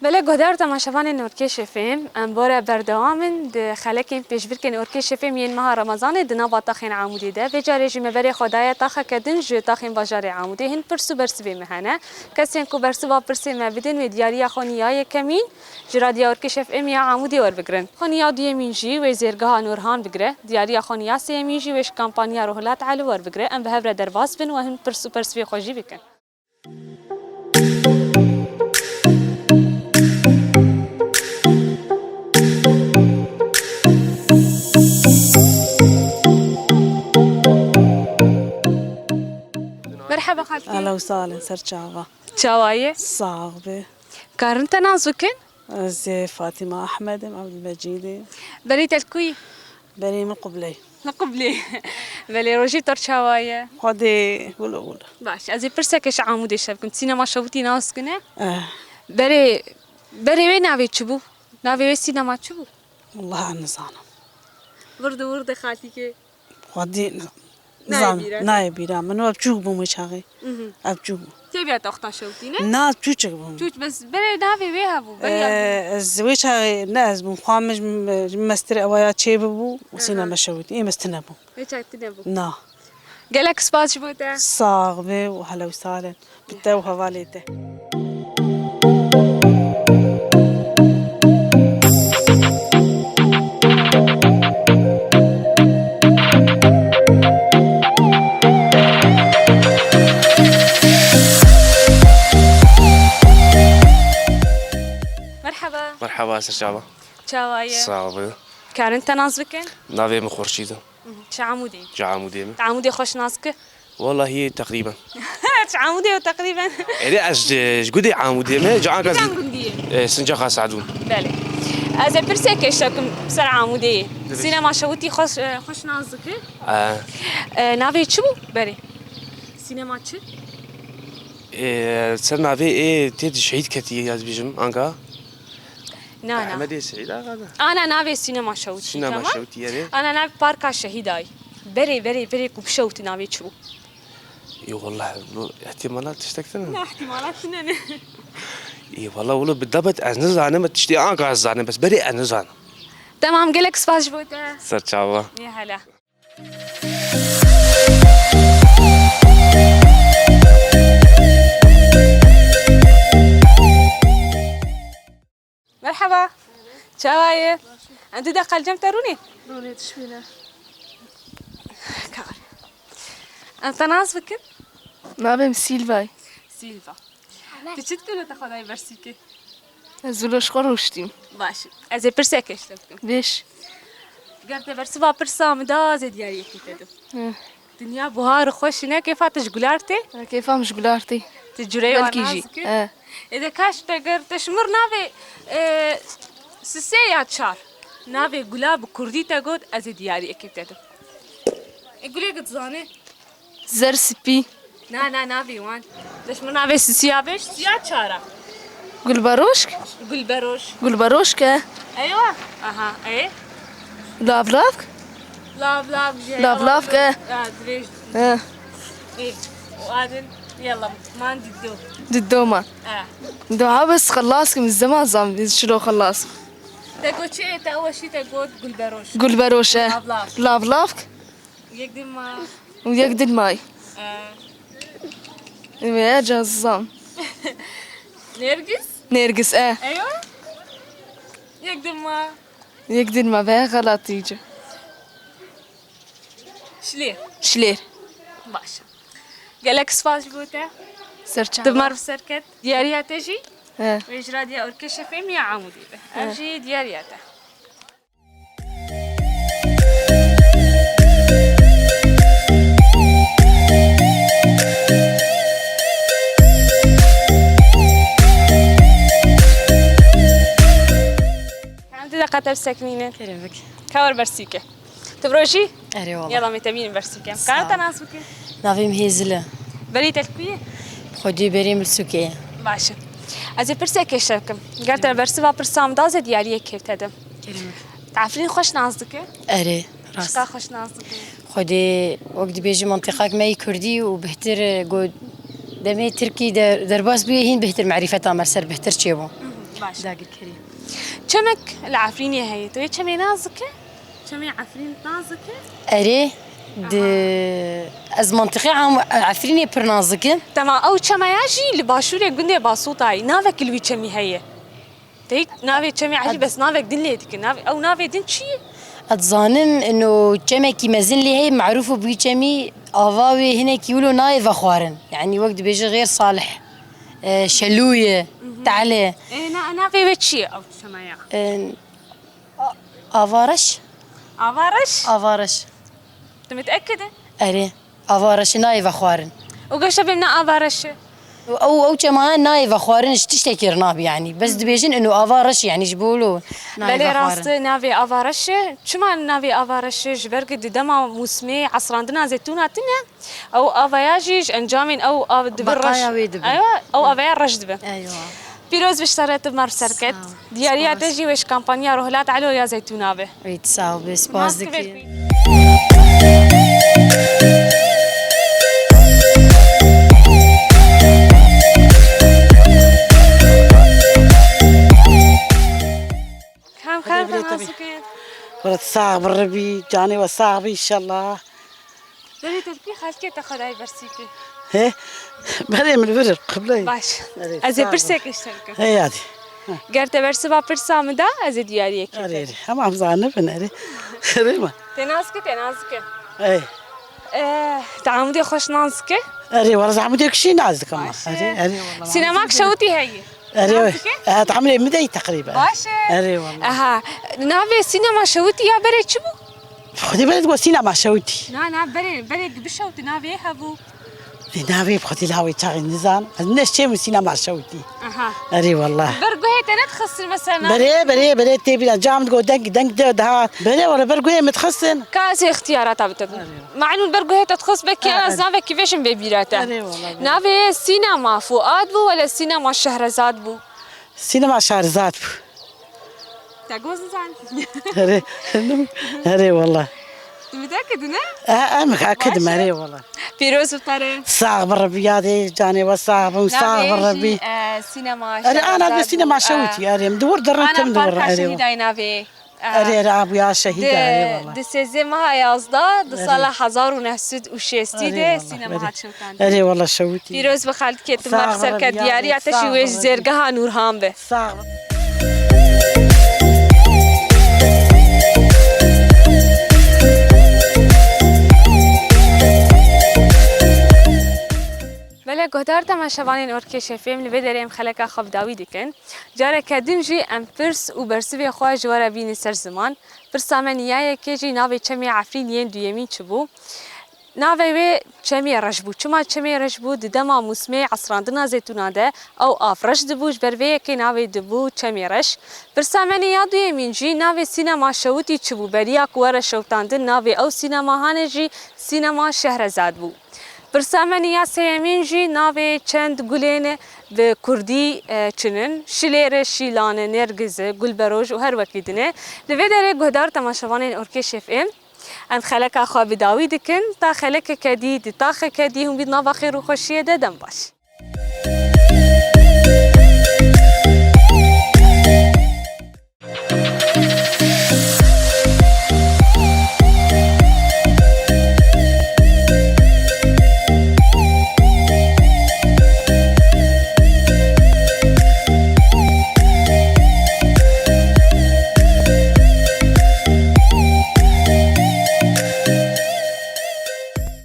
بله گذار تماشاوان نورکی شفیم انبار بردوامن د خلکین پیشبرکن نورکی شفیم ین ماه رمضان دنا باطخین عمودی ده و جاری جمعبری خدای تاخ کدن جو تاخین بازار عمودی هن پرسو برس بی مهنه کسی کو برسو با پرسی مبدن و دیاری خونیای کمین جرا دیارکی شفیم یا عمودی ور بگرن خونیا دیمین جی و زیرگاه نورهان بگره دیاری خونیا سیمین جی وش کمپانیا روحلات علو ور بگره ام به هبر درواز بن و هن پرسو برس بی خوشی بکن. مرحبا خالتي. أهلا وسهلا سرچاوا. شوايه؟ صعبة. كارنت نازوكن؟ زي فاطمة أحمد عبد المجيد. بريت الكوي؟ بري من قبلي. من قبلي. بلي روجي تور شوايه؟ خدي قول. باش أزي برسكش عمودي شاب كنت سينما شوتي ناس كنا؟ بري وين نبي تشوفو؟ نبي وين سينما تشوفو؟ والله عن نزانة. ورد خالتي كي؟ خدي نزانة. نايبيرا منو أبجوك بومشاغي. أبجوك. تبي أتوقع شوتينا؟ ناس بجوك بوم. بجوك بس بري نبي ويها بو. الزويش هاي ناس مخامج مستر أويا تشيبو وسينما شوتي إيه مستنبو. إيش تنبو؟ نا. قالك سباش بوتا؟ صعبة وهلا وسهلا. بتاو حواليته. مرحبا سرچاوا. شوايه؟ صعبة. كارنت نازوكن؟ نافي من خورشيدة. عمودي. عمودي. عمودي خوش نازك؟ والله هي تقريبا. عمودي تقريبا. إذا جودي عمودي ما جا كذا. سنجاخا سعدون. بله. از پرسه شکم سر عمودی. سینما شوتی خوش نازکه؟ ناوی چی بود بری؟ سینما چی؟ سر ناوی تید شهید کتی از بیشم آنگا. نه. احمدی سعید آقا. أنا ناوي سينما شوتي. سينما شوتي يعني. أنا ناوي باركا شهيداي. بري كوب شوتي ناوي شو. إيه والله احتمالات تشتكتنا. لا احتمالات سنة. إيه والله بالضبط أنا ما تشتي آنقا أزانة بس بري أنا تمام قلك سباش بوتا. سرچاوا. يا هلا. مرحبا. شوايه؟ أنت دخل جنب تروني؟ روني تشوينا. كار. أنت ناس فكر؟ ما بهم سيلفاي. سيلفا. تشد كله تاخذ برسيكي. زولش خروشتيم. باش. أزي برسك إيش تبكي؟ ليش؟ قلت برسوا برسام دا زي دياري كده. دنيا بهار خوش هنا كيف تشغلارتي؟ كيف مش قلارتي؟ تجري بالكيجي. إذا كاش تقدر تشمر نافي سسيات شار. نافي قلاب كردي تقول أزي دياري كيف تدو. يقولي قد زاني. زرسبي. نا نافي وان. تشمر نافي سسيابش سيات شارة. قلبروشك؟ قلبروشك. أيوة. أها إيه. لافلافك؟ لافلافك. دريج. إيه. وادن يلا ما عندي الدو. ددوما. دوها بس خلاصك من زمان زام شلو خلاص. تقول شيء أول شيء تقول قلبروش. لافلافك. ويقدر ماي. يا جزام. نرجس. أيوة. يقدر ما بها غلط يجي. شلير. باشا. قالك سفاش بوتا؟ سرچا. تمر سركت دياريها تجي؟ اه. ويجرا دي أوركش فيم يا عمودي به. أجي دياريها. عندي دقة ساكنين. كريمك. كور برسيكة. تبروجي؟ أري والله. يلا متابين برسيكة. كانت تناسبك؟ نافي مهزلة. بريت الكوية؟ خدي بري ملسوكية. باشا. أزي برسيكة شبكم. قالت أنا برسبها برسام دازة ديارية كيف تدم. كريمك. تعرفين خوش نازدك؟ أري. شكا خوش نازدك. خدي وقت بيجي منطقة ماي كردي وبهتر قد دمي تركي درباس بيه هين بهتر معرفة مرسر بهتر شيبو. باش. داقر كريم. چمك العفريني هي تو چمي نازكه چمي عفرين نازكه اري د از منطقه عفريني برنازكه تمام او چمياجي لباشوري گنده باسوتاي نافك الوي چمي هي تي نافي چمي عجي بس نافك دين ليدك نافي او نافي دين چي اتظانن انه جمكي مزن لي هي معروفه بجمي اواوي هنا كيقولوا نايف اخوارن يعني وقت بيجي غير صالح شلويه تعالى نافي وچي او چميا افارش افارش انت متاكده اري افارش نايف اخوارن وقش بينا افارش او كمان نايف اخوارن تشتكي رناب يعني بس دبيجن انه افارش يعني جبولو بلي راست نافي افارش شما نافي افارش جبرك دما موسمي عصراندنا زيتوناتنا او افياجيج انجامين او دبرش ايوه او افيا رشدبه ايوه بيروز بشتريت بمر سركت دياريا تجي وش كامبانيا روهلات علو يا زيتونابه يتساو بس بازدك كم ورد صاغ بالربي جاني وصاغ ان شاء الله. بلي تركي خالتي تاخذ هاي برسيكي ايه بلي من الورق قبلي باش ازي برسيك اشتركه ايه هذه قرت برسي با برسا مدا ازي دياريه كده اري هم افزان بنري ريما تناسكه ايه تعامدي خوش نازكه اري والله زعمتك شي نازك كمان اري والله سينماك شوتي هي اري تعملي مدي تقريبا باشه اري والله اها نافي سينما شوتي يا بري تشبو خدي بالك وسينا مع شوتي نا بري بشوتي نافي هبو نافي بخدي الهوي تاعي النزان الناس شي وسينا مع شوتي اها اري والله برغو هي تنتخسر مثلا بري تبي جام تقول دنك ده بري ولا برغو هي متخسن كاسي اختيارات بتبني مع انه البرغو هي تتخص بك انا نافي كيفاش ببيراته نافي سينما فؤاد بو ولا سينما شهرزاد بو سينما شهرزاد تاجوز زان اري والله متأكد نه؟ متأكد مري والله فيروز وطري صاغ بالربي هذه جاني وصاغ بالربي سينما انا بالسينما شوتي اري مدور درنت مدور اري شهيدة نافي اري ابو يا شهيدة اري والله دي سيزما يازدا دي صالح 1960 ده سينما هات شوتان اري والله شوتي فيروز بخالد كيت مرسل كدياري عتشي ويش زرقها نورهان به صاغ بله گهدار تماشاوانین ارکش فیلم لی بدریم خلق خواب داوی دکن جاره کدیم جی ام پرس و برسوی خواه جواره بین سر زمان پرسامنیه که جی ناوی چمی عفرین ین دویمین چبو ناوی و چمی رجبو چما چمی رجبو ددما موسمه عصراندنا زیتوناده او آفرش دبوش بروی که ناوی دبو چمی رش پرسامنیه دویمین جی ناوی سینما شوتی چبو بریا کوار شوتاندن ناوی او سینما هانه جی سینما شهرزاد بو برسامنیا سیمین جی ناوی چند گلین به کردی چنن شلیر شیلانه نرگزه گلبروج و هر وکیدنه لوی داره گهدار تماشاوانین ارکش فیلم ام خلق خواب داوی دکن تا خلق کدی تا کدی هم بید نوا خیر و خوشیه دادم باش